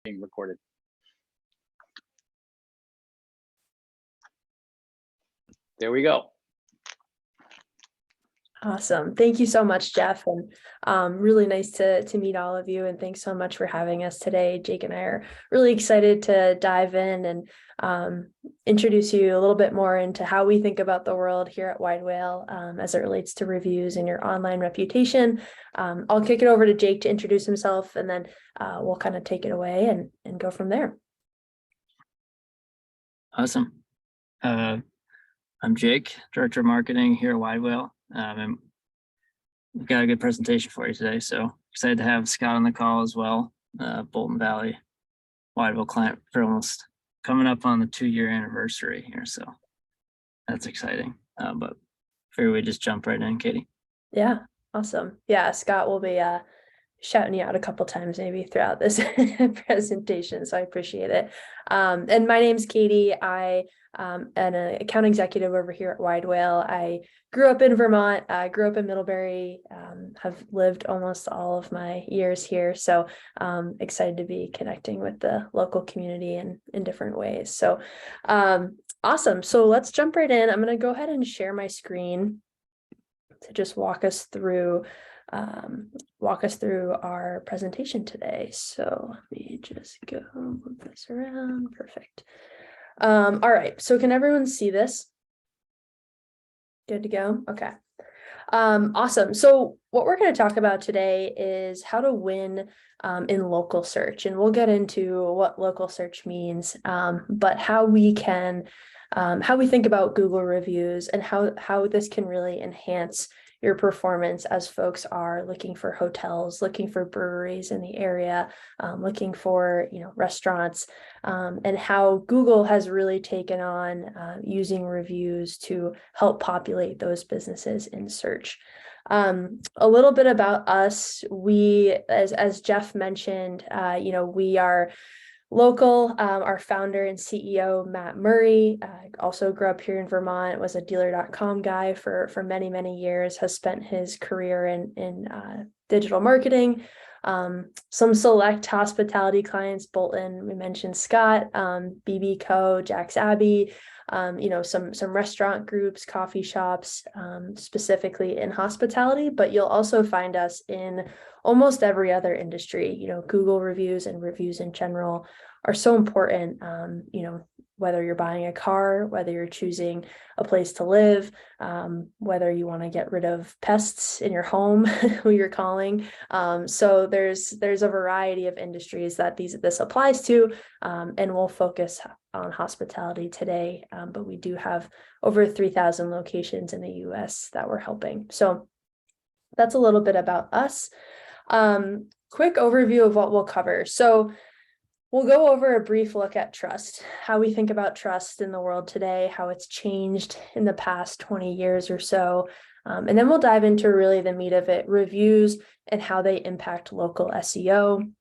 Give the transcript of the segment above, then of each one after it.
being recorded. There we go. Awesome. Thank you so much, Jeff. And really nice to meet all of you. And thanks so much for having us today. Jake and I are really excited to dive in and introduce you a little bit more into how we think about the world here at Widewail as it relates to reviews and your online reputation. I'll kick it over to Jake to introduce himself, and then we'll kind of take it away and go from there. Awesome. I'm Jake, Director of Marketing here at Widewail. And we've got a good presentation for you today, so excited to have Scott on the call as well. Bolton Valley Widewail client for almost coming up on the 2-year anniversary here, so that's exciting. But figure we just jump right in, Katie. Yeah, awesome. Yeah, Scott will be shouting you out a couple times maybe throughout this presentation, so I appreciate it. And my name's Katie. I am an account executive over here at Widewail. I grew up in Vermont, grew up in Middlebury, have lived almost all of my years here, so excited to be connecting with the local community in different ways. So awesome. So let's jump right in. I'm going to go ahead and share my screen to just walk us through our presentation today. So let me just go move this around. Perfect. All right. So can everyone see this? Good to go. Okay. Awesome. So what we're going to talk about today is how to win in local search, and we'll get into what local search means, but how we think about Google reviews and how this can really enhance your performance as folks are looking for hotels, looking for breweries in the area, looking for restaurants, and how Google has really taken on using reviews to help populate those businesses in search. A little bit about us. We, as Jeff mentioned, we are local. Our founder and CEO, Matt Murray, also grew up here in Vermont, was a dealer.com guy for many, many years, has spent his career in digital marketing. Some select hospitality clients, Bolton, we mentioned Scott, BB Co, Jack's Abbey, some restaurant groups, coffee shops, specifically in hospitality, but you'll also find us in almost every other industry. Google reviews and reviews in general are so important, whether you're buying a car, whether you're choosing a place to live, whether you want to get rid of pests in your home, who you're calling. So there's a variety of industries that this applies to, and we'll focus on hospitality today, but we do have over 3,000 locations in the US that we're helping. So that's a little bit about us. Quick overview of what we'll cover. So we'll go over a brief look at trust, how we think about trust in the world today, how it's changed in the past 20 years or so. And then we'll dive into really the meat of it, reviews and how they impact local SEO,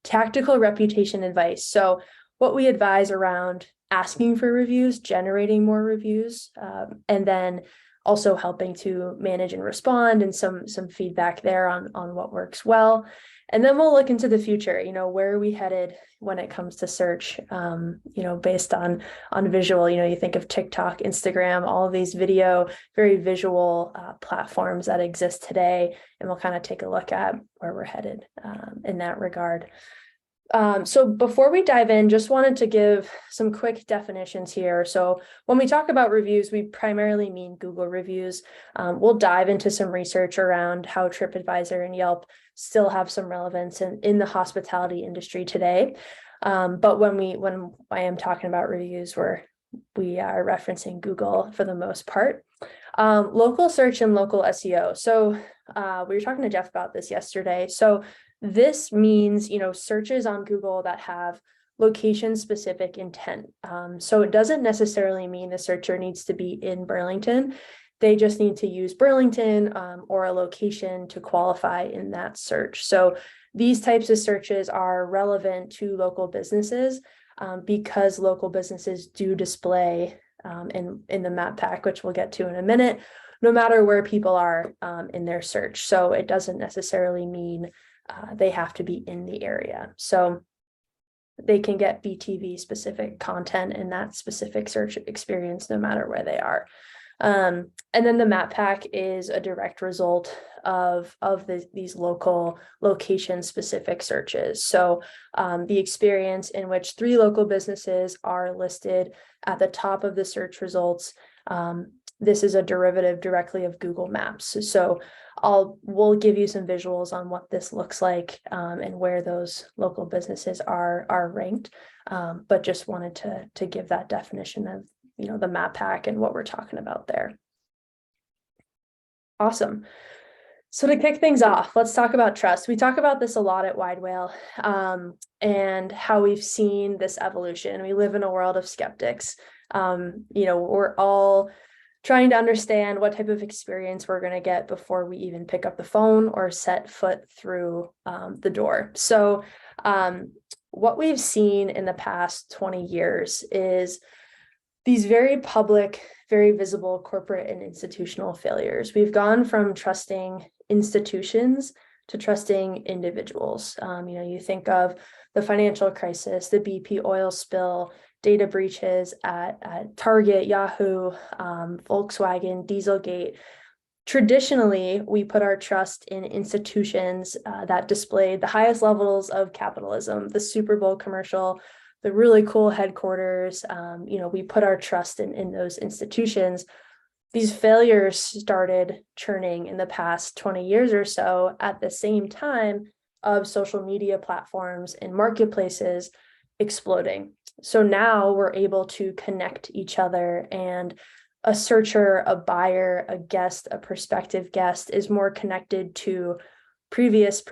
tactical reputation advice. So what we advise around asking for reviews, generating more reviews, and then also helping to manage and respond, and some feedback there on what works well. And then we'll look into the future, where are we headed when it comes to search, based on visual. You think of TikTok, Instagram, all of these very visual platforms that exist today, and we'll kind of take a look at where we're headed in that regard. So before we dive in, just wanted to give some quick definitions here. So when we talk about reviews, we primarily mean Google reviews. We'll dive into some research around how TripAdvisor and Yelp still have some relevance in the hospitality industry today. But when I am talking about reviews, we are referencing Google for the most part. Local search and local SEO. So we were talking to Jeff about this yesterday. So this means, searches on Google that have location-specific intent. So it doesn't necessarily mean the searcher needs to be in Burlington. They just need to use Burlington or a location to qualify in that search. So these types of searches are relevant to local businesses because local businesses do display in the map pack, which we'll get to in a minute, no matter where people are in their search. So it doesn't necessarily mean they have to be in the area. So they can get BTV specific content in that specific search experience, no matter where they are. And then the map pack is a direct result of these local location specific searches. So the experience in which 3 local businesses are listed at the top of the search results, this is a derivative directly of Google Maps. So we'll give you some visuals on what this looks like and where those local businesses are ranked. But just wanted to give that definition of the map pack and what we're talking about there. Awesome. So to kick things off, let's talk about trust. We talk about this a lot at Widewail, and how we've seen this evolution. We live in a world of skeptics. We're all trying to understand what type of experience we're going to get before we even pick up the phone or set foot through the door. So what we've seen in the past 20 years is these very public, very visible corporate and institutional failures. We've gone from trusting institutions to trusting individuals. You think of the financial crisis, the BP oil spill, data breaches at Target, Yahoo, Volkswagen, Dieselgate. Traditionally, we put our trust in institutions that displayed the highest levels of capitalism, the Super Bowl commercial, the really cool headquarters. We put our trust in those institutions. These failures started churning in the past 20 years or so at the same time of social media platforms and marketplaces exploding. So now we're able to connect each other, and a searcher, a buyer, a guest, a prospective guest is more connected to previous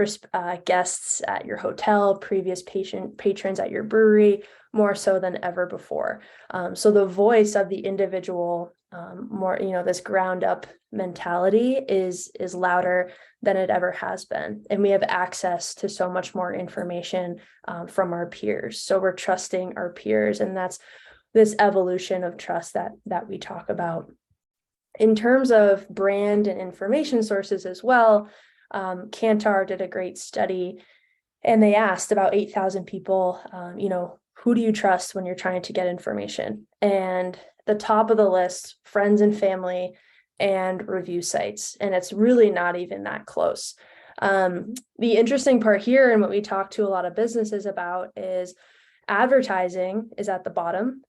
guests at your hotel, previous patrons at your brewery, more so than ever before. So the voice of the individual, more, this ground up mentality is louder than it ever has been. And we have access to so much more information from our peers. So we're trusting our peers, and that's this evolution of trust that we talk about. In terms of brand and information sources as well, Kantar did a great study, and they asked about 8,000 people, who do you trust when you're trying to get information? And the top of the list, friends and family and review sites. And it's really not even that close. The interesting part here, and what we talk to a lot of businesses about, is advertising is at the bottom.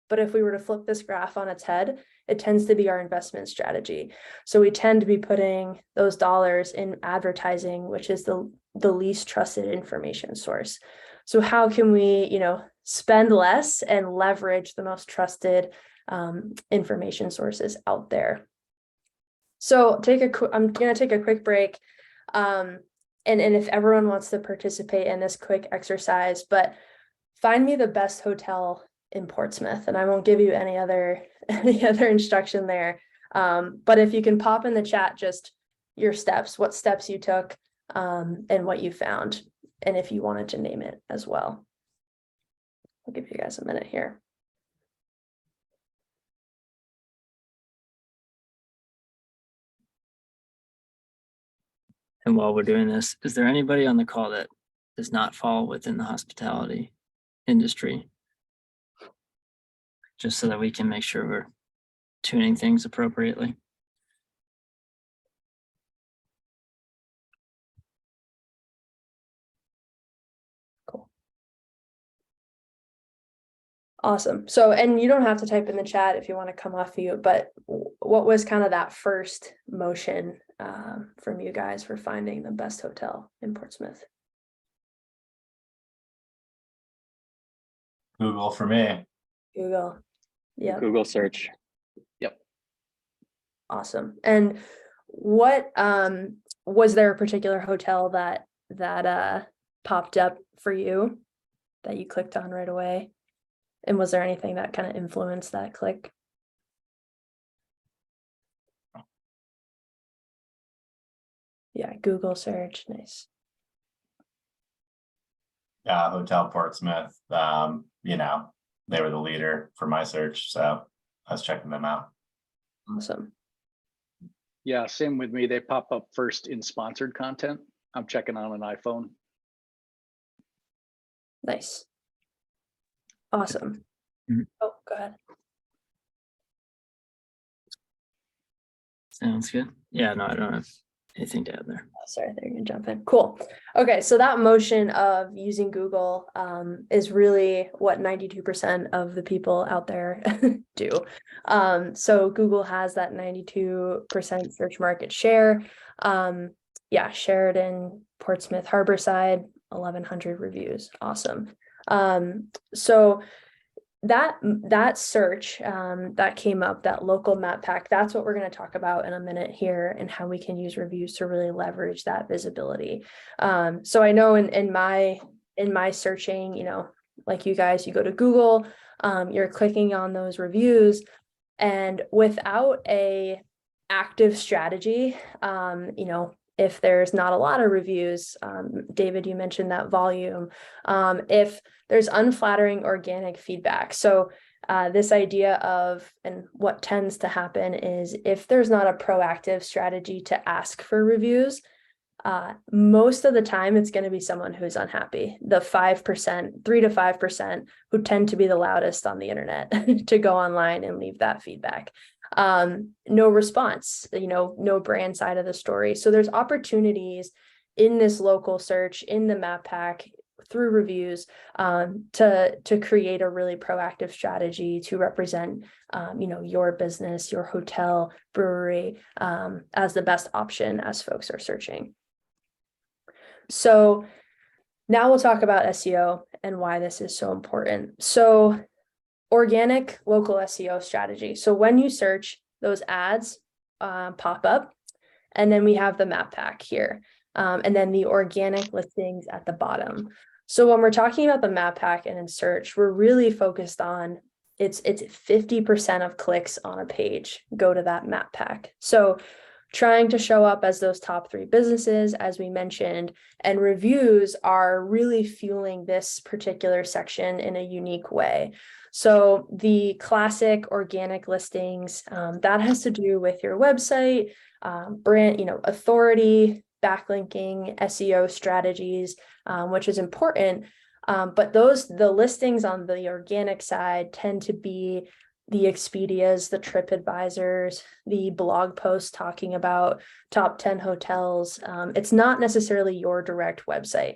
But if we were to flip this graph on its head, it tends to be our investment strategy. So we tend to be putting those dollars in advertising, which is the least trusted information source. So how can we, spend less and leverage the most trusted information sources out there? So I'm going to take a quick break. And if everyone wants to participate in this quick exercise, but find me the best hotel in Portsmouth, and I won't give you any other instruction there. But if you can pop in the chat just your steps, what steps you took, and what you found, and if you wanted to name it as well. I'll give you guys a minute here. And while we're doing this, is there anybody on the call that does not fall within the hospitality industry? Just so that we can make sure we're tuning things appropriately. Cool. Awesome. So, and you don't have to type in the chat if you want to come off mute, but what was kind of that first motion from you guys for finding the best hotel in Portsmouth? Google for me. Google. Yeah. Google search. Yep. Awesome. And what was there a particular hotel that popped up for you that you clicked on right away? And was there anything that kind of influenced that click? Yeah, Google search. Nice. Yeah, Hotel Portsmouth. They were the leader for my search, so I was checking them out. Awesome. Yeah, same with me. They pop up first in sponsored content. I'm checking on an iPhone. Nice. Awesome. Mhm. Oh, go ahead. Sounds good. Yeah, no, I don't have anything to add there. Oh, sorry, they're gonna jump in. Cool. Okay, so that motion of using Google is really what 92% of the people out there do. So Google has that 92% search market share. Yeah, Sheridan, Portsmouth, Harborside, 1,100 reviews. Awesome. So that search that came up, that local map pack, that's what we're going to talk about in a minute here, and how we can use reviews to really leverage that visibility. So I know in my searching, you know, like you guys, you go to Google, you're clicking on those reviews, and without a active strategy, you know, if there's not a lot of reviews, David, you mentioned that volume, if there's unflattering organic feedback. So this idea of, and what tends to happen is, if there's not a proactive strategy to ask for reviews, most of the time it's going to be someone who's unhappy. The 5%, 3 to 5% who tend to be the loudest on the internet to go online and leave that feedback. No response, you know, no brand side of the story. So there's opportunities in this local search, in the map pack, through reviews, to create a really proactive strategy to represent, you know, your business, your hotel, brewery, as the best option as folks are searching. So now we'll talk about SEO and why this is so important. So organic local SEO strategy. So when you search, those ads pop up, and then we have the map pack here, and then the organic listings at the bottom. So when we're talking about the map pack and in search, we're really focused on it's 50% of clicks on a page go to that map pack. So trying to show up as those top 3 businesses, as we mentioned, and reviews are really fueling this particular section in a unique way. So the classic organic listings, that has to do with your website, brand, you know, authority, backlinking, SEO strategies, which is important. But the listings on the organic side tend to be the Expedias, the TripAdvisors, the blog posts talking about top 10 hotels. It's not necessarily your direct website.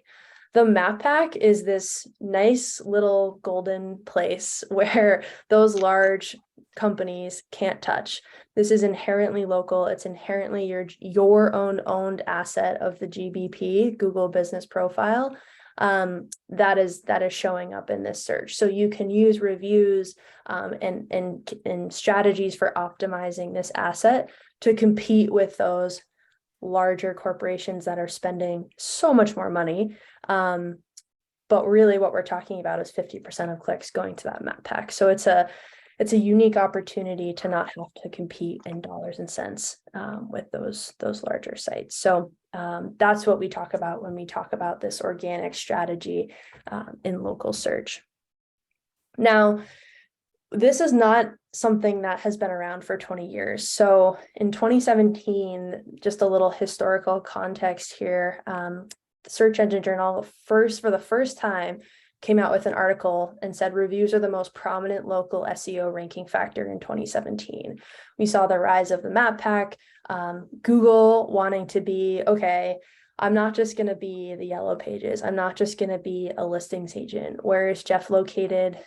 The map pack is this nice little golden place where those large companies can't touch. This is inherently local. It's inherently your owned asset of the GBP, Google Business Profile, that is showing up in this search. So you can use reviews and strategies for optimizing this asset to compete with those larger corporations that are spending so much more money. But really what we're talking about is 50% of clicks going to that map pack. So it's a unique opportunity to not have to compete in dollars and cents with those larger sites. So that's what we talk about when we talk about this organic strategy in local search. Now, this is not something that has been around for 20 years. So in 2017, just a little historical context here, the Search Engine Journal for the first time came out with an article and said reviews are the most prominent local SEO ranking factor in 2017. We saw the rise of the map pack, Google wanting to be, okay, I'm not just going to be the yellow pages. I'm not just going to be a listings agent. Where is Jeff located?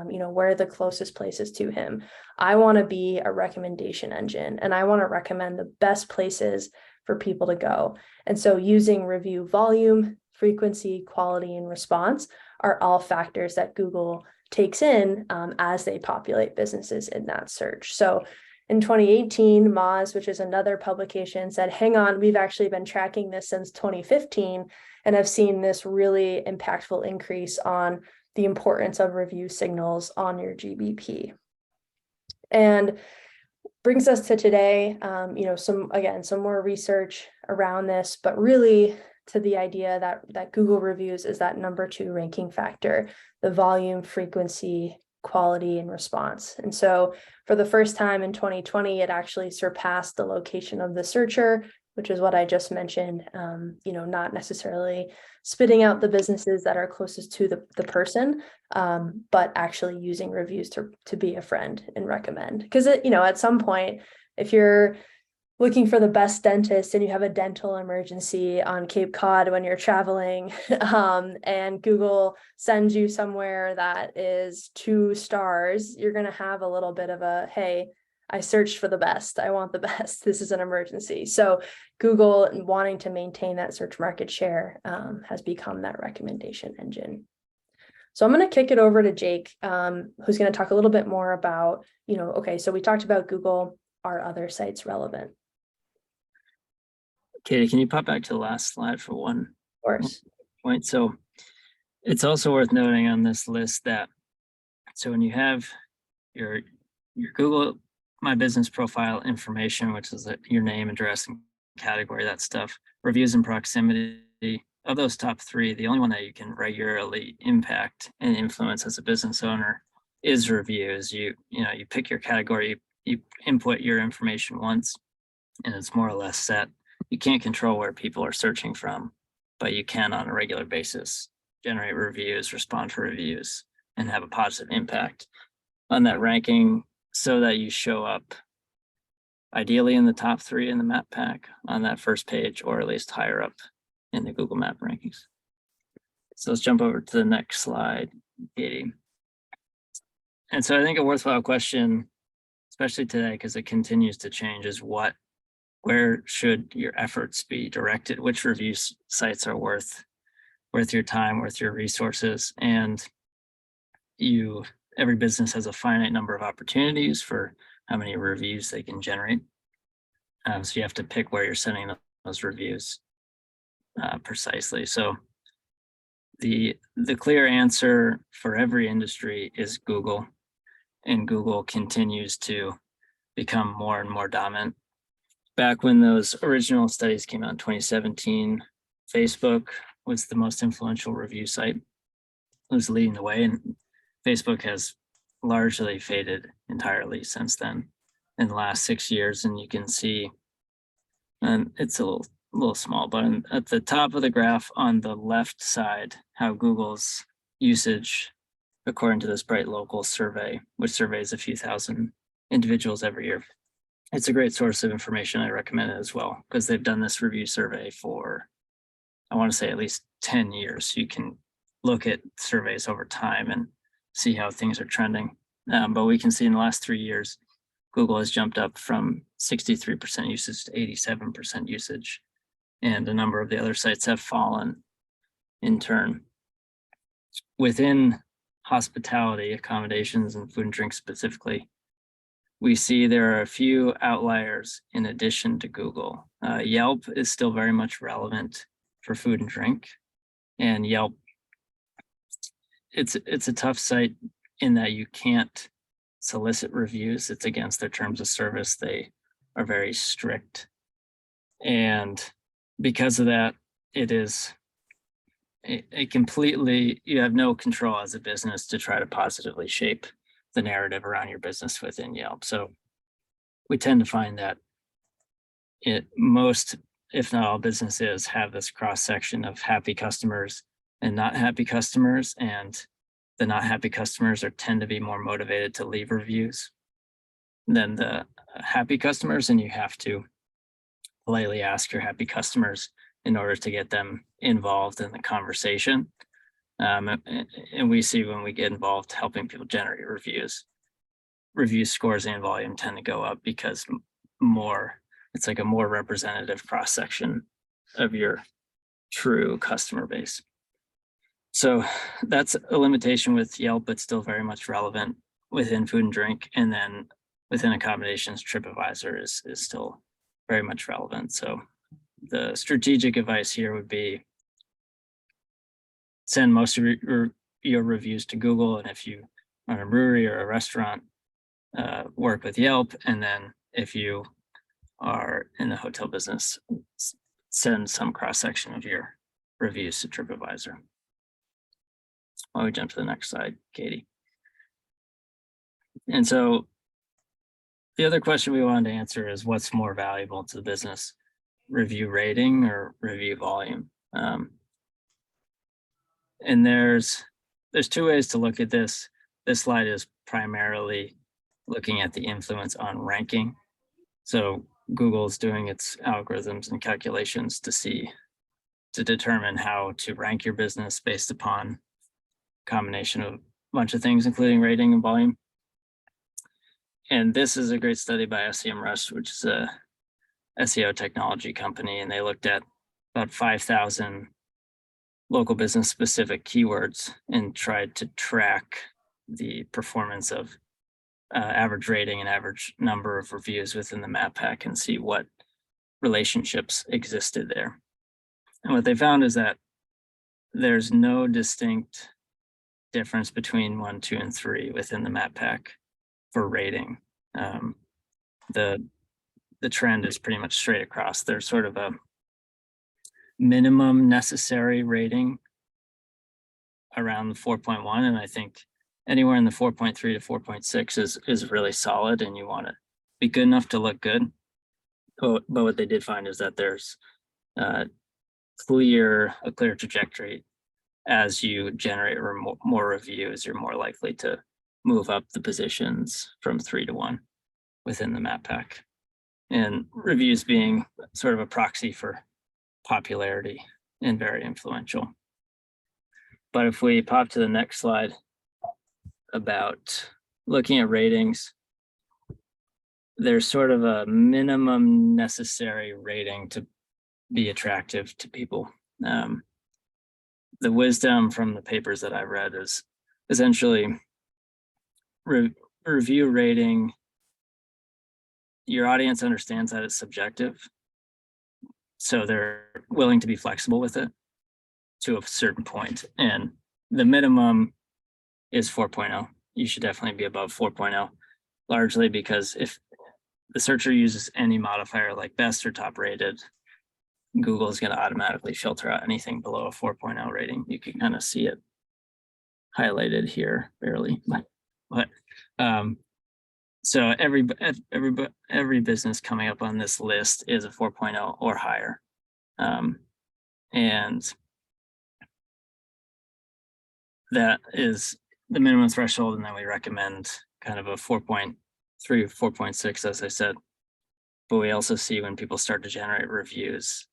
You know, where are the closest places to him? I want to be a recommendation engine, and I want to recommend the best places for people to go. And so using review volume, frequency, quality, and response are all factors that Google takes in as they populate businesses in that search. So in 2018, Moz, which is another publication, said, hang on, we've actually been tracking this since 2015 and have seen this really impactful increase on the importance of review signals on your GBP. And brings us to today, you know, some more research around this, but really to the idea that Google reviews is that number 2 ranking factor, the volume, frequency, quality, and response. And so for the first time in 2020, it actually surpassed the location of the searcher which is what I just mentioned. Not necessarily spitting out the businesses that are closest to the person, but actually using reviews to be a friend and recommend. Because at some point, if you're looking for the best dentist and you have a dental emergency on Cape Cod when you're traveling, and Google sends you somewhere that is 2 stars, you're going to have a little bit of a, hey, I searched for the best. I want the best. This is an emergency. So Google, wanting to maintain that search market share, has become that recommendation engine. So I'm going to kick it over to Jake, who's going to talk a little bit more about, okay, so we talked about Google. Are other sites relevant? Katie, can you pop back to the last slide for one Of course. point? So it's also worth noting on this list that, so when you have your Google My Business profile information, which is your name, address, and category, that stuff, reviews and proximity, of those top 3, the only one that you can regularly impact and influence as a business owner is reviews. You pick your category, you input your information once, and it's more or less set. You can't control where people are searching from, but you can on a regular basis generate reviews, respond to reviews, and have a positive impact on that ranking so that you show up ideally in the top 3 in the map pack on that first page, or at least higher up in the Google Map rankings. So let's jump over to the next slide, Katie. And so I think a worthwhile question, especially today, because it continues to change, is where should your efforts be directed? Which review sites are worth your time, worth your resources? And every business has a finite number of opportunities for how many reviews they can generate. So you have to pick where you're sending those reviews precisely. So the clear answer for every industry is Google, and Google continues to become more and more dominant. Back when those original studies came out in 2017, Facebook was the most influential review site. It was leading the way, and Facebook has largely faded entirely since then in the last 6 years. And you can see, and it's a little small, but at the top of the graph on the left side, how Google's usage, according to this Bright Local survey, which surveys a few thousand individuals every year. It's a great source of information. I recommend it as well, because they've done this review survey for, I want to say, at least 10 years. You can look at surveys over time and see how things are trending. But we can see in the last 3 years, Google has jumped up from 63% usage to 87% usage. And a number of the other sites have fallen in turn. Within hospitality, accommodations, and food and drink specifically, we see there are a few outliers in addition to Google. Yelp is still very much relevant for food and drink. And Yelp, it's a tough site in that you can't solicit reviews. It's against their terms of service. They are very strict. And because of that, you have no control as a business to try to positively shape the narrative around your business within Yelp. So we tend to find that most, if not all, businesses have this cross section of happy customers and not happy customers, and the not happy customers tend to be more motivated to leave reviews than the happy customers, and you have to politely ask your happy customers in order to get them involved in the conversation. And we see when we get involved helping people generate review scores and volume tend to go up because it's like a more representative cross section of your true customer base. So that's a limitation with Yelp, but still very much relevant within food and drink. And then within accommodations, TripAdvisor is still very much relevant. So the strategic advice here would be send most of your reviews to Google. And if you run a brewery or a restaurant, work with Yelp. And then if you are in the hotel business, send some cross section of your reviews to TripAdvisor. Why don't we jump to the next slide, Katie? And so the other question we wanted to answer is what's more valuable to the business? review rating or review volume. And there's two ways to look at this. This slide is primarily looking at the influence on ranking. So Google's doing its algorithms and calculations to determine how to rank your business based upon a combination of a bunch of things, including rating and volume. And this is a great study by SEMrush, which is a SEO technology company, and they looked at about 5,000 local business specific keywords and tried to track the performance of average rating and average number of reviews within the map pack and see what relationships existed there. And what they found is that there's no distinct difference between 1, 2, and 3 within the map pack for rating. The trend is pretty much straight across. There's sort of a minimum necessary rating around the 4.1, and I think anywhere in the 4.3 to 4.6 is really solid, and you want to be good enough to look good. But what they did find is that there's a clear trajectory. As you generate more reviews, you're more likely to move up the positions from 3 to 1 within the map pack. And reviews being sort of a proxy for popularity and very influential. But if we pop to the next slide about looking at ratings, there's sort of a minimum necessary rating to be attractive to people. The wisdom from the papers that I read is essentially review rating. Your audience understands that it's subjective, so they're willing to be flexible with it to a certain point. And the minimum is 4.0. You should definitely be above 4.0, largely because if the searcher uses any modifier like best or top rated, Google is going to automatically filter out anything below a 4.0 rating. You can kind of see it highlighted here barely, but so every business coming up on this list is a 4.0 or higher, and that is the minimum threshold. And then we recommend kind of a 4.3, 4.6, as I said. But we also see when people start to generate reviews,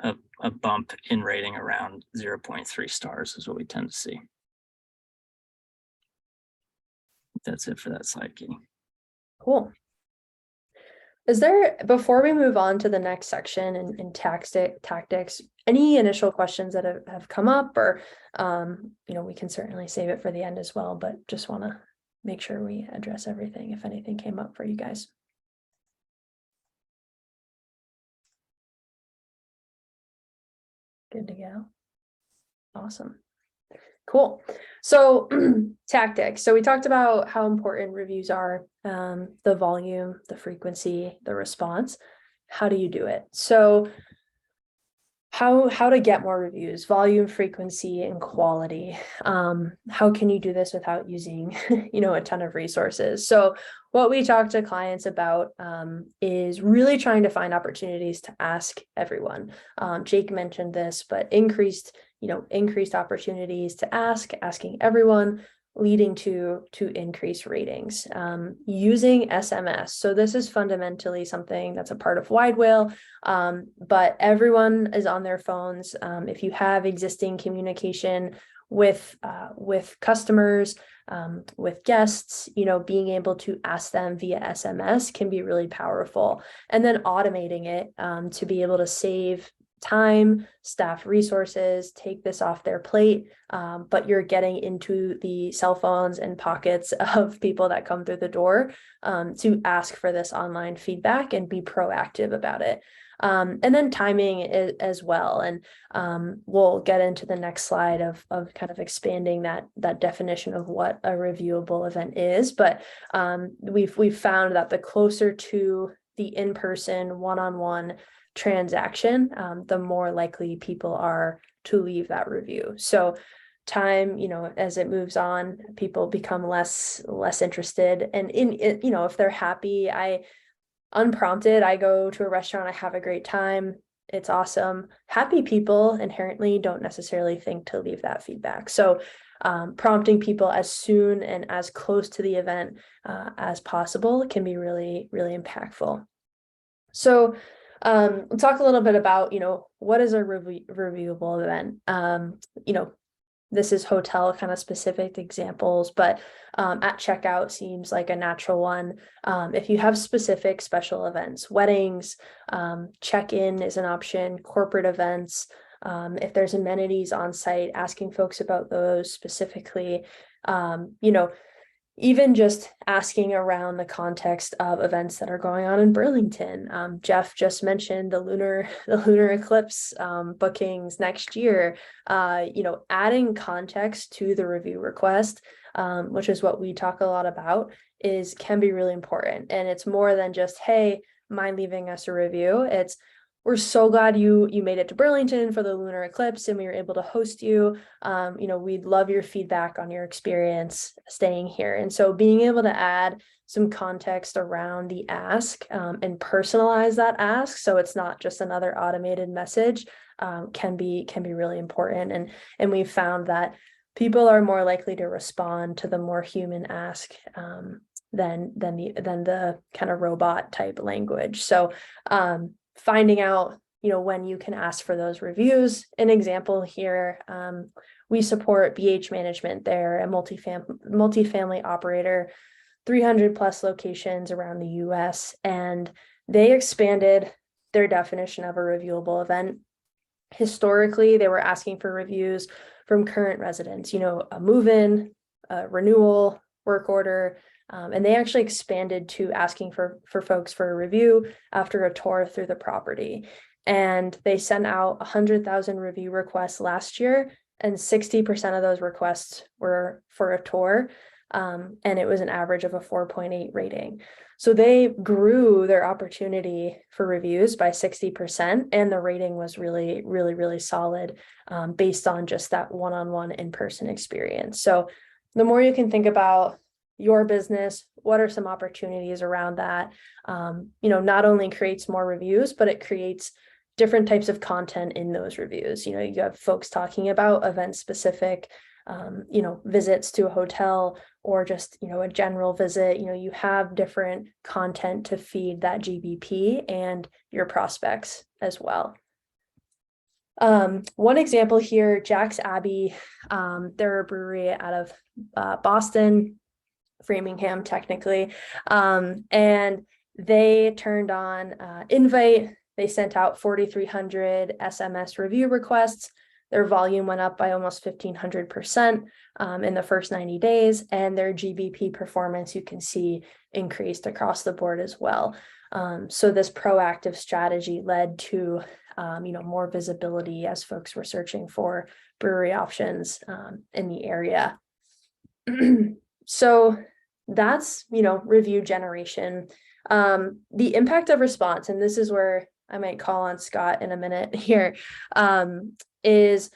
a bump in rating around 0.3 stars is what we tend to see. That's it for that slide, Katie. Cool. Is there, before we move on to the next section in tactics, any initial questions that have come up, or we can certainly save it for the end as well, but just want to make sure we address everything if anything came up for you guys. Good to go. Awesome. Cool. So tactics. So we talked about how important reviews are, the volume, the frequency, the response. How do you do it? So how to get more reviews, volume, frequency, and quality. How can you do this without using, a ton of resources? So what we talk to clients about is really trying to find opportunities to ask everyone. Jake mentioned this, but increased opportunities to asking everyone, leading to increased ratings, using SMS. So this is fundamentally something that's a part of Widewail, but everyone is on their phones. If you have existing communication with customers, with guests, being able to ask them via SMS can be really powerful. And then automating it to be able to save time, staff resources, take this off their plate, but you're getting into the cell phones and pockets of people that come through the door to ask for this online feedback and be proactive about it. And then timing as well. And we'll get into the next slide of kind of expanding that definition of what a reviewable event is. But we've found that the closer to the in-person one-on-one transaction, the more likely people are to leave that review. So time, as it moves on, people become less interested. And if they're happy, unprompted, I go to a restaurant, I have a great time, It's awesome. Happy people inherently don't necessarily think to leave that feedback. So prompting people as soon and as close to the event as possible can be really, really impactful. So we'll talk a little bit about, what is a reviewable event? This is hotel kind of specific examples, but at checkout seems like a natural one. If you have specific special events, weddings, check-in is an option, corporate events, if there's amenities on site, asking folks about those specifically, even just asking around the context of events that are going on in Burlington. Jeff just mentioned the lunar eclipse bookings next year. Adding context to the review request, which is what we talk a lot about, can be really important. And it's more than just, hey, mind leaving us a review. We're so glad you made it to Burlington for the lunar eclipse and we were able to host you. We'd love your feedback on your experience staying here. And so being able to add some context around the ask and personalize that ask, so it's not just another automated message, can be really important. And we've found that people are more likely to respond to the more human ask than the kind of robot type language. So finding out, when you can ask for those reviews. An example here, we support BH Management. They're a multifamily operator, 300 plus locations around the US, and they expanded their definition of a reviewable event. Historically, they were asking for reviews from current residents, a move-in, a renewal, work order, and they actually expanded to asking for folks for a review after a tour through the property. And they sent out 100,000 review requests last year, and 60% of those requests were for a tour. And it was an average of a 4.8 rating. So they grew their opportunity for reviews by 60%, and the rating was really, really, really solid based on just that one-on-one in-person experience. So the more you can think about your business, what are some opportunities around that? Not only creates more reviews, but it creates different types of content in those reviews. You have folks talking about event specific, visits to a hotel, or just, a general visit. You have different content to feed that GBP and your prospects as well. One example here, Jack's Abbey, they're a brewery out of Boston, Framingham technically, and they turned on invite. They sent out 4,300 SMS review requests. Their volume went up by almost 1,500% in the first 90 days, and their GBP performance, you can see, increased across the board as well. So this proactive strategy led to more visibility as folks were searching for brewery options in the area. So that's, review generation. The impact of response, and this is where I might call on Scott in a minute here, is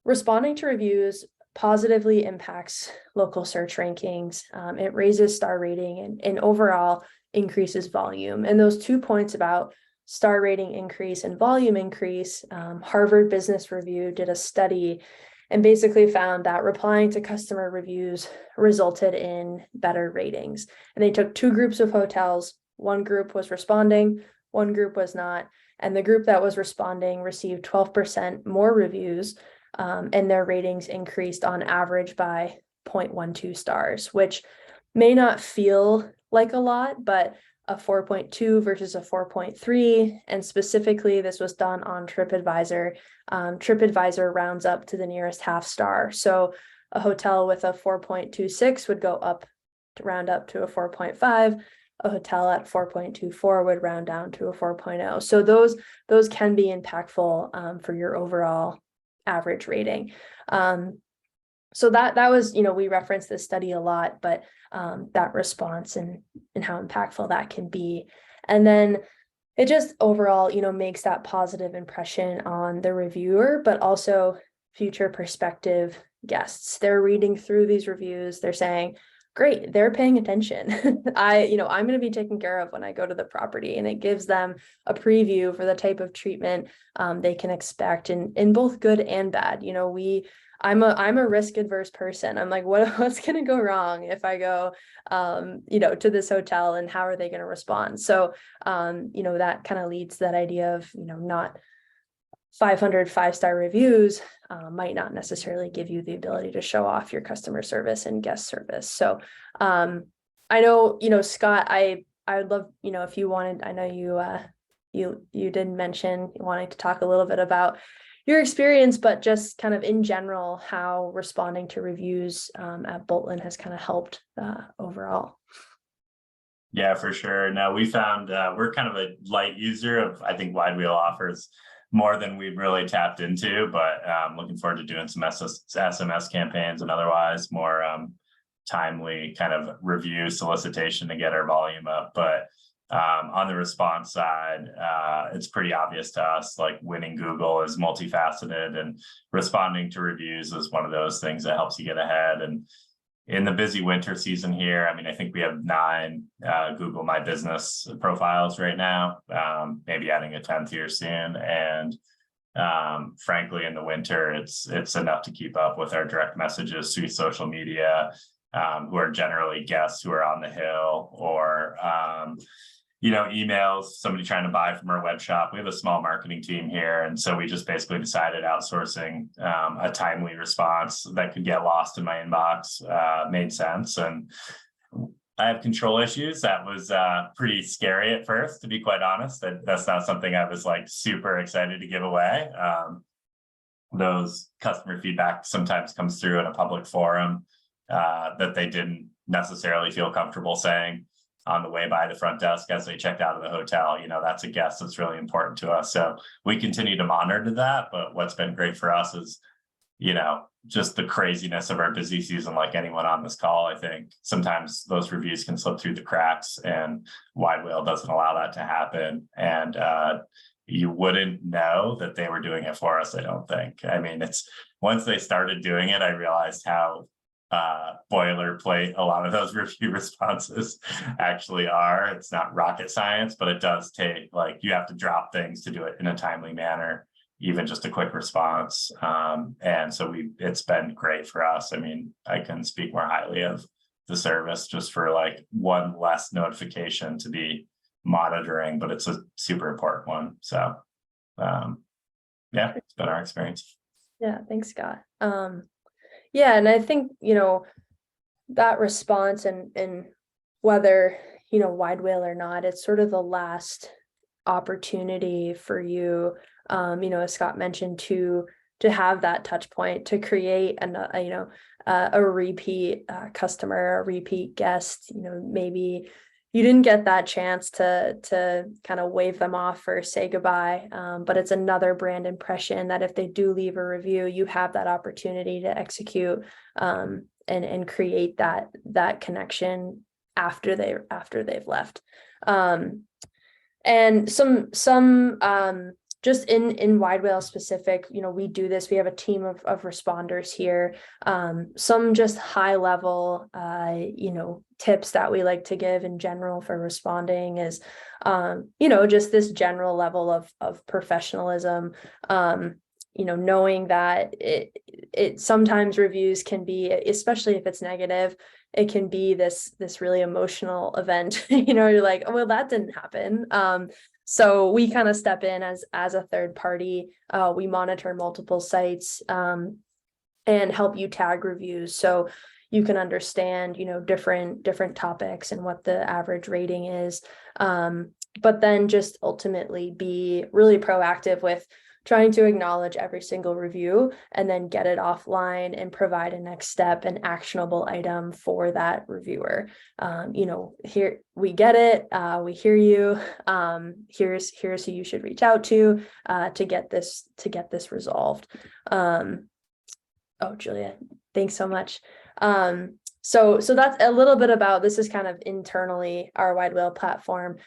responding to reviews positively impacts local search rankings. It raises star rating and overall increases volume. And those 2 points about star rating increase and volume increase, Harvard Business Review did a study and basically found that replying to customer reviews resulted in better ratings. And they took 2 groups of hotels. One group was responding, one group was not. And the group that was responding received 12% more reviews, and their ratings increased on average by 0.12 stars, which may not feel like a lot, but a 4.2 versus a 4.3, and specifically this was done on TripAdvisor. TripAdvisor rounds up to the nearest half star. So a hotel with a 4.26 would go up to round up to a 4.5. A hotel at 4.24 would round down to a 4.0. So those can be impactful for your overall average rating. So that was, we referenced this study a lot, but that response and how impactful that can be. And then it just overall, makes that positive impression on the reviewer, but also future prospective guests. They're reading through these reviews. They're saying, great, they're paying attention. I'm going to be taken care of when I go to the property, and it gives them a preview for the type of treatment they can expect in both good and bad. I'm a risk adverse person. I'm like, what's going to go wrong if I go, to this hotel, and how are they going to respond? So, that kind of leads to that idea of, not 500 5-star reviews might not necessarily give you the ability to show off your customer service and guest service. So I know, Scott, I would love, if you wanted, I know you did mention wanting to talk a little bit about your experience, but just kind of in general, how responding to reviews at Bolton has kind of helped overall. Yeah, for sure. No, we found we're kind of a light user of, I think Widewail offers more than we've really tapped into, but looking forward to doing some SMS campaigns and otherwise more timely kind of review solicitation to get our volume up. But on the response side, it's pretty obvious to us, like winning Google is multifaceted, and responding to reviews is one of those things that helps you get ahead. And in the busy winter season here, I mean, I think we have 9 Google My Business profiles right now, maybe adding a 10th here soon. And frankly, in the winter, it's enough to keep up with our direct messages through social media, who are generally guests who are on the hill, or emails, somebody trying to buy from our web shop. We have a small marketing team here, and so we just basically decided outsourcing a timely response that could get lost in my inbox made sense. And I have control issues. That was pretty scary at first, to be quite honest. That's not something I was like super excited to give away. Those customer feedback sometimes comes through in a public forum that they didn't necessarily feel comfortable saying on the way by the front desk as they checked out of the hotel. That's a guest that's really important to us. So we continue to monitor that. But what's been great for us is, just the craziness of our busy season. Like anyone on this call, I think sometimes those reviews can slip through the cracks, and Widewail doesn't allow that to happen. And you wouldn't know that they were doing it for us, I don't think. I mean, it's once they started doing it, I realized how boilerplate a lot of those review responses actually are. It's not rocket science, but it does take, like, you have to drop things to do it in a timely manner, even just a quick response. And so it's been great for us. I mean, I can speak more highly of the service just for like one less notification to be monitoring, but it's a super important one. So yeah, it's been our experience. Yeah, thanks, Scott. Yeah, and I think, that response and whether, Widewail or not, it's sort of the last opportunity for you, as Scott mentioned, to have that touch point, to create a repeat customer, a repeat guest. Maybe you didn't get that chance to kind of wave them off or say goodbye, but it's another brand impression that if they do leave a review, you have that opportunity to execute and create that connection after they've left. And some just in Widewail specific, we do this. We have a team of responders here. Some just high level, tips that we like to give in general for responding is, just this general level of professionalism. Knowing that it sometimes reviews can be, especially if it's negative, it can be this really emotional event. You're like, oh, well, that didn't happen. So we kind of step in as a third party. We monitor multiple sites and help you tag reviews, so you can understand, different topics and what the average rating is. But then just ultimately be really proactive with trying to acknowledge every single review and then get it offline and provide a next step, an actionable item for that reviewer. Here we get it. We hear you. Here's who you should reach out to get this resolved. Oh, Julia, thanks so much. So that's a little bit about, this is kind of internally our Widewail platform.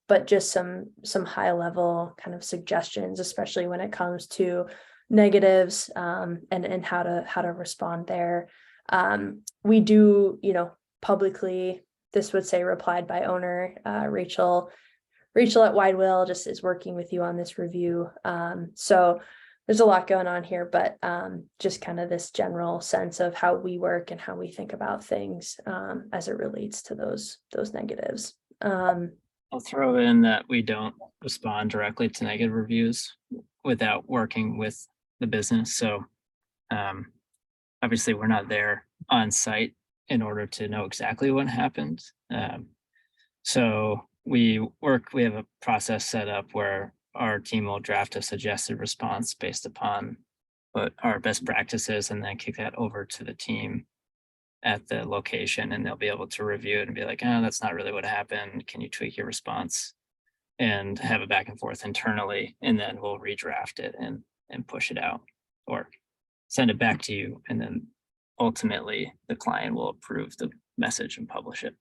But just some high level kind of suggestions, especially when it comes to negatives and how to respond there. We do, publicly, this would say replied by owner, Rachel at Widewail just is working with you on this review. So there's a lot going on here, but just kind of this general sense of how we work and how we think about things as it relates to those negatives. I'll throw in that we don't respond directly to negative reviews without working with the business. So obviously we're not there on site in order to know exactly what happened. So we have a process set up where our team will draft a suggested response based upon what our best practices, and then kick that over to the team at the location, and they'll be able to review it and be like, oh, that's not really what happened. Can you tweak your response? And have it back and forth internally, and then we'll redraft it and push it out or send it back to you. And then ultimately the client will approve the message and publish it.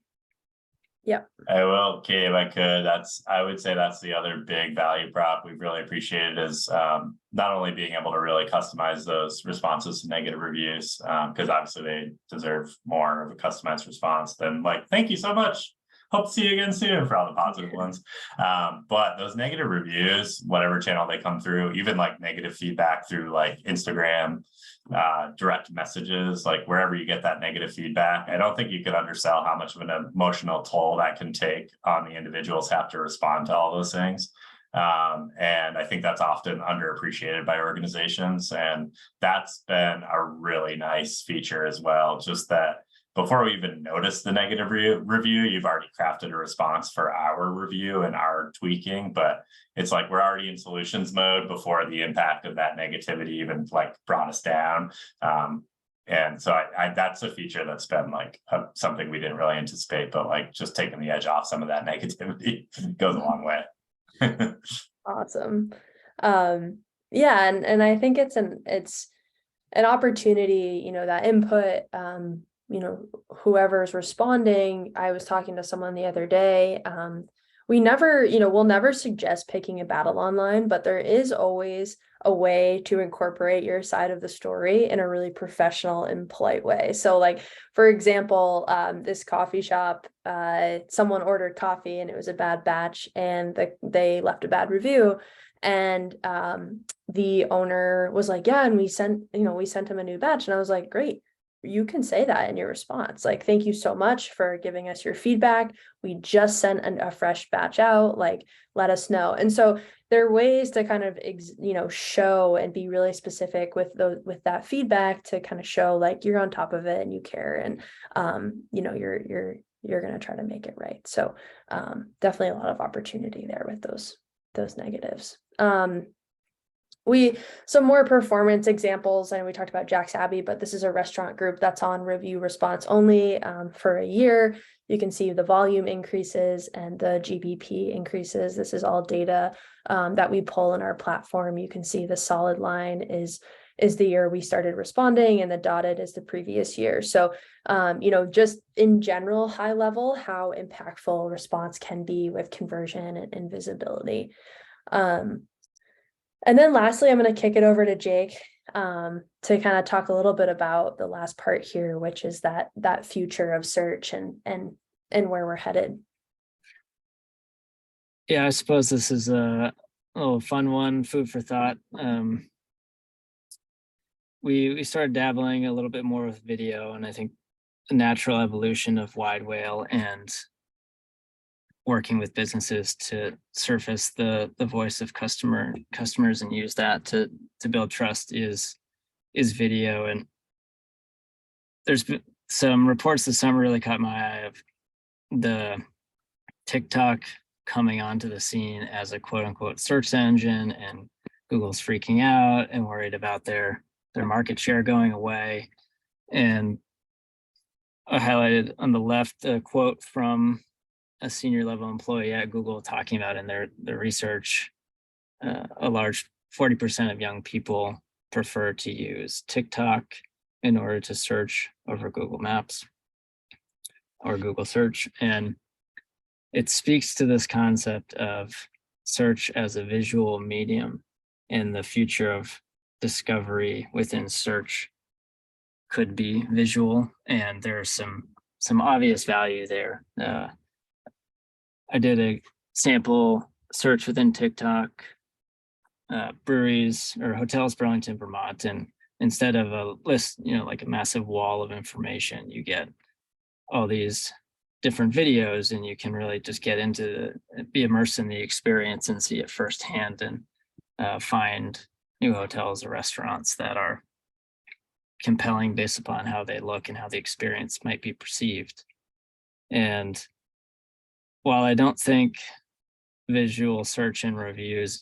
I will, Kate, if I could, I would say that's the other big value prop we've really appreciated is not only being able to really customize those responses to negative reviews, because obviously they deserve more of a customized response than like, thank you so much. Hope to see you again soon for all the positive ones. But those negative reviews, whatever channel they come through, even like negative feedback through like Instagram, direct messages, like wherever you get that negative feedback, I don't think you could undersell how much of an emotional toll that can take on the individuals who have to respond to all those things. And I think that's often underappreciated by organizations. And that's been a really nice feature as well. Just that before we even notice the negative review, you've already crafted a response for our review and our tweaking, but it's like we're already in solutions mode before the impact of that negativity even like brought us down. And so that's a feature that's been like something we didn't really anticipate, but like just taking the edge off some of that negativity goes a long way. Awesome. Yeah, and I think it's an opportunity, that input, whoever's responding. I was talking to someone the other day. We'll never suggest picking a battle online, but there is always a way to incorporate your side of the story in a really professional and polite way. So like, for example, this coffee shop, someone ordered coffee and it was a bad batch and they left a bad review. And the owner was like, yeah, and we sent him a new batch. And I was like, great. You can say that in your response. Like, thank you so much for giving us your feedback. We just sent a fresh batch out, like, let us know. And so there are ways to kind of, show and be really specific with that feedback to kind of show like you're on top of it and you care. And, you're going to try to make it right. So definitely a lot of opportunity there with those negatives. Some more performance examples, and we talked about Jack's Abbey, but this is a restaurant group that's on review response only for a year. You can see the volume increases and the GBP increases. This is all data that we pull in our platform. You can see the solid line is the year we started responding, and the dotted is the previous year. So, just in general, high level, how impactful response can be with conversion and visibility. And then lastly, I'm going to kick it over to Jake to kind of talk a little bit about the last part here, which is that future of search and where we're headed. Yeah, I suppose this is a little fun one, food for thought. We started dabbling a little bit more with video, and I think the natural evolution of Widewail and working with businesses to surface the voice of customers and use that to build trust is video. And there's been some reports this summer really caught my eye of the TikTok coming onto the scene as a quote unquote search engine, and Google's freaking out and worried about their market share going away. And I highlighted on the left a quote from a senior level employee at Google talking about in their research, a large 40% of young people prefer to use TikTok in order to search over Google Maps or Google search. And it speaks to this concept of search as a visual medium and the future of discovery within search could be visual, and there's some obvious value there. I did a sample search within TikTok, breweries or hotels, Burlington, Vermont, and instead of a list, like a massive wall of information, you get all these different videos, and you can really just get be immersed in the experience and see it firsthand, and find new hotels or restaurants that are compelling based upon how they look and how the experience might be perceived. And while I don't think visual search and reviews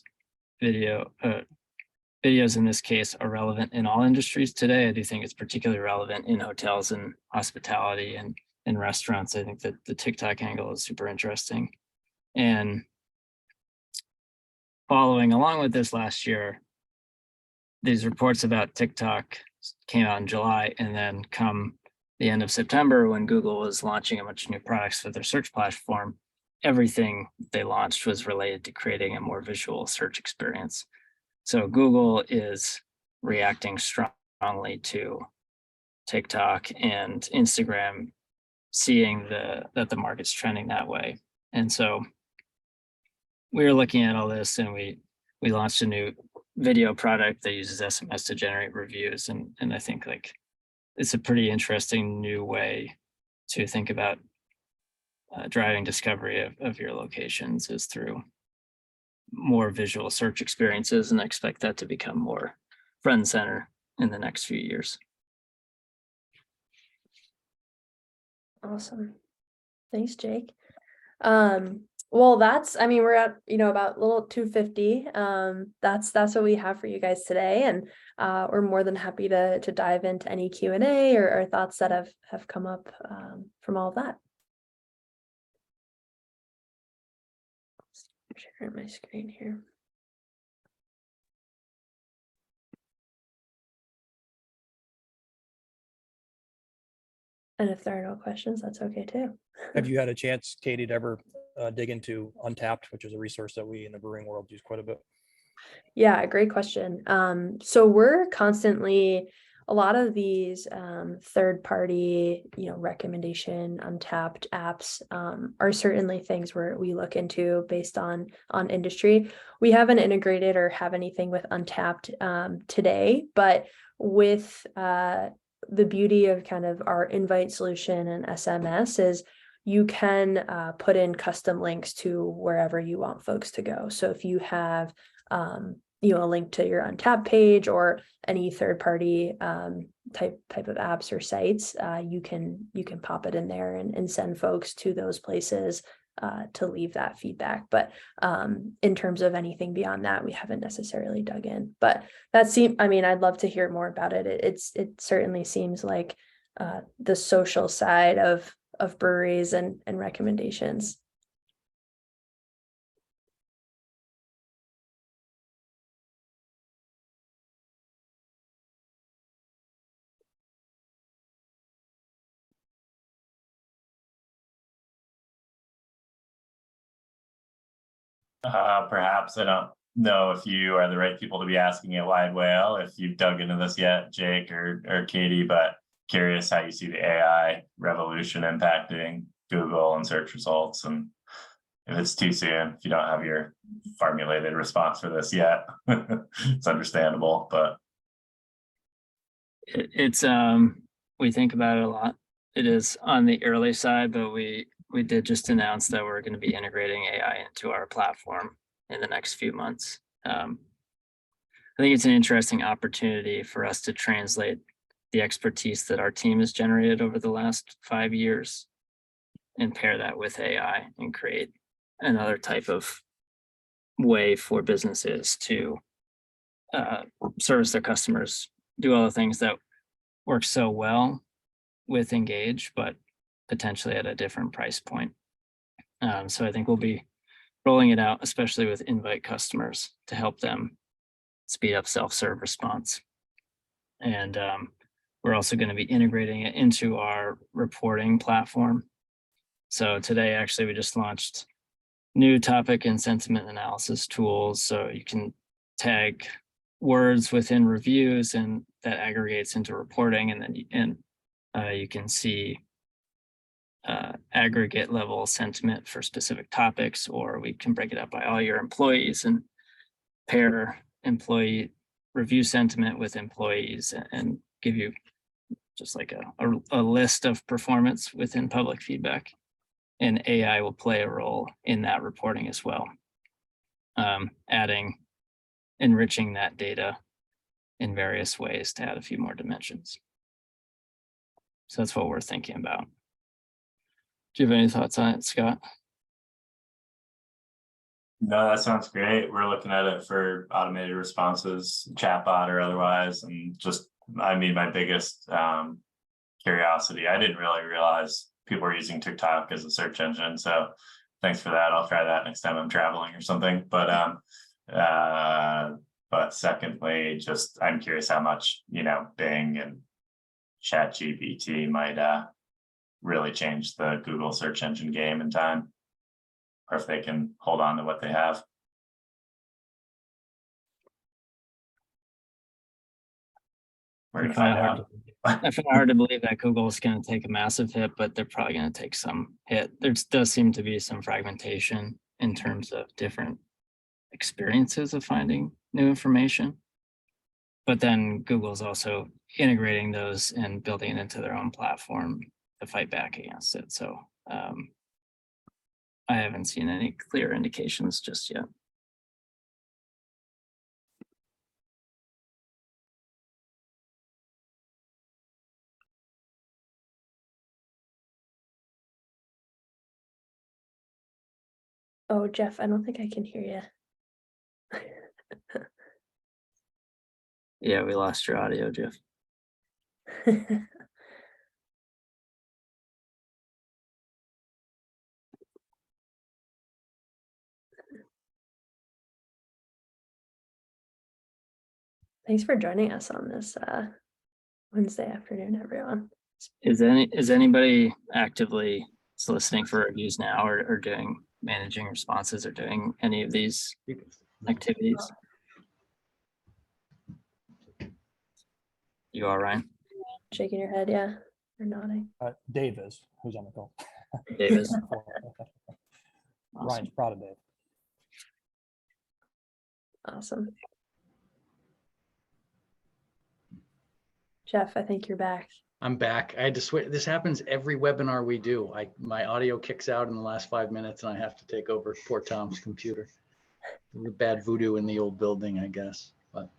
videos in this case are relevant in all industries today, I do think it's particularly relevant in hotels and hospitality and in restaurants. I think that the TikTok angle is super interesting. And following along with this last year, these reports about TikTok came out in July, and then come the end of September, when Google was launching a bunch of new products for their search platform, everything they launched was related to creating a more visual search experience. So Google is reacting strongly to TikTok and Instagram, seeing that the market's trending that way. And so we were looking at all this, and we launched a new video product that uses SMS to generate reviews. And I think like it's a pretty interesting new way to think about driving discovery of your locations, is through more visual search experiences, and I expect that to become more front and center in the next few years. Awesome. Thanks, Jake. Well, we're at, about a little 2:50. That's what we have for you guys today. And we're more than happy to dive into any Q&A or thoughts that have come up from all of that. Sharing my screen here. And if there are no questions, that's okay too. Have you had a chance, Katie, to ever dig into Untapped, which is a resource that we in the brewing world use quite a bit? Yeah, great question. So we're constantly, a lot of these third party, recommendation Untapped apps are certainly things where we look into based on industry. We haven't integrated or have anything with Untapped today, but with the beauty of kind of our invite solution and SMS is you can put in custom links to wherever you want folks to go. So if you have a link to your Untapped page or any third party type of apps or sites, you can pop it in there and send folks to those places to leave that feedback. But in terms of anything beyond that, we haven't necessarily dug in. But I'd love to hear more about it. It certainly seems like the social side of breweries and recommendations. Perhaps, I don't know if you are the right people to be asking at Widewail, if you've dug into this yet, Jake or Katie, but curious how you see the AI revolution impacting Google and search results, and if it's too soon, if you don't have your formulated response for this yet. It's understandable, but It's we think about it a lot. It is on the early side, but we did just announce that we're going to be integrating AI into our platform in the next few months. I think it's an interesting opportunity for us to translate the expertise that our team has generated over the last 5 years and pair that with AI and create another type of way for businesses to service their customers, do all the things that work so well with Engage, but potentially at a different price point. So I think we'll be rolling it out, especially with invite customers, to help them speed up self-serve response. And we're also going to be integrating it into our reporting platform. So today, actually, we just launched new topic and sentiment analysis tools. So you can tag words within reviews, and that aggregates into reporting, and then you can see aggregate level sentiment for specific topics, or we can break it up by all your employees and pair employee review sentiment with employees and give you just like a list of performance within public feedback. And AI will play a role in that reporting as well. Enriching that data in various ways to add a few more dimensions. So that's what we're thinking about. Do you have any thoughts on it, Scott? No, that sounds great. We're looking at it for automated responses, chatbot or otherwise, and just, I mean, my biggest curiosity, I didn't really realize people are using TikTok as a search engine. So thanks for that. I'll try that next time I'm traveling or something. But secondly, just I'm curious how much, Bing and ChatGPT might really change the Google search engine game in time, or if they can hold on to what they have. We're gonna find out. I find it hard to believe that Google is going to take a massive hit, but they're probably going to take some hit. There does seem to be some fragmentation in terms of different experiences of finding new information. But then Google's also integrating those and building it into their own platform to fight back against it. So I haven't seen any clear indications just yet. Oh, Jeff, I don't think I can hear Yeah, we lost your audio, Jeff. you. Thanks for joining us on this Wednesday afternoon, everyone. Is anybody actively soliciting for reviews now, or managing responses, or doing any of these activities? You are, Ryan? Shaking your head, yeah, or nodding. Dave is, who's on the call. Davis. Ryan's proud of Dave. Awesome. Jeff, I think you're back. I'm back. I had to switch. This happens every webinar we do. My audio kicks out in the last 5 minutes and I have to take over poor Tom's computer. Bad voodoo in the old building, I guess. But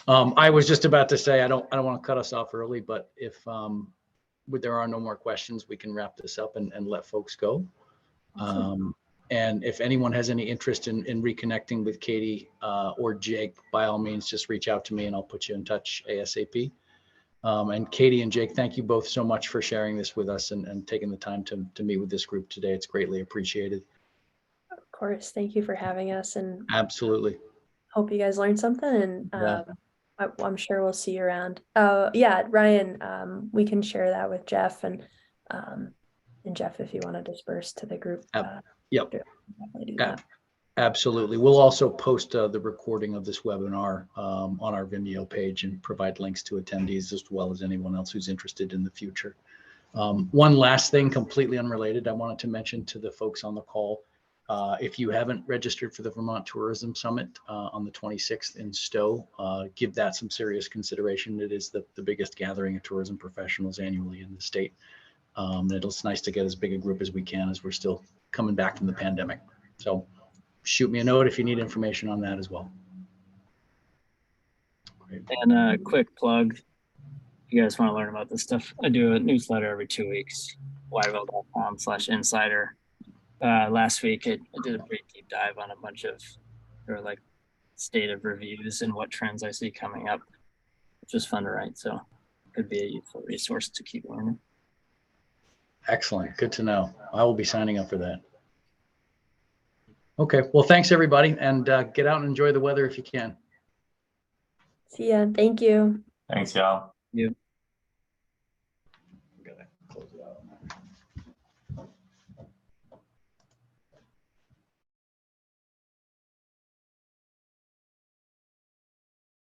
I was just about to say, I don't want to cut us off early, but if there are no more questions, we can wrap this up and let folks go. And if anyone has any interest in reconnecting with Katie or Jake, by all means, just reach out to me and I'll put you in touch ASAP. And Katie and Jake, thank you both so much for sharing this with us and taking the time to meet with this group today. It's greatly appreciated. Of course, thank you for having us, and Absolutely. hope you guys learned something, and Yeah. I'm sure we'll see you around. Yeah, Ryan, we can share that with Jeff, and Jeff, if you want to disperse to the group. Yep. Definitely do that. Absolutely. We'll also post the recording of this webinar on our Vimeo page and provide links to attendees as well as anyone else who's interested in the future. One last thing, completely unrelated, I wanted to mention to the folks on the call. If you haven't registered for the Vermont Tourism Summit on the 26th in Stowe, give that some serious consideration. It is the biggest gathering of tourism professionals annually in the state. It's nice to get as big a group as we can as we're still coming back from the pandemic. So shoot me a note if you need information on that as well. Great. And a quick plug, if you guys want to learn about this stuff, I do a newsletter every 2 weeks, widewail.com/insider. Last week, I did a pretty deep dive on a bunch of like state of reviews and what trends I see coming up, which was fun to write. So it could be a useful resource to keep learning. Excellent. Good to know. I will be signing up for that. Okay. Well, thanks everybody, and get out and enjoy the weather if you can. See ya. Thank you. Thanks, y'all. You.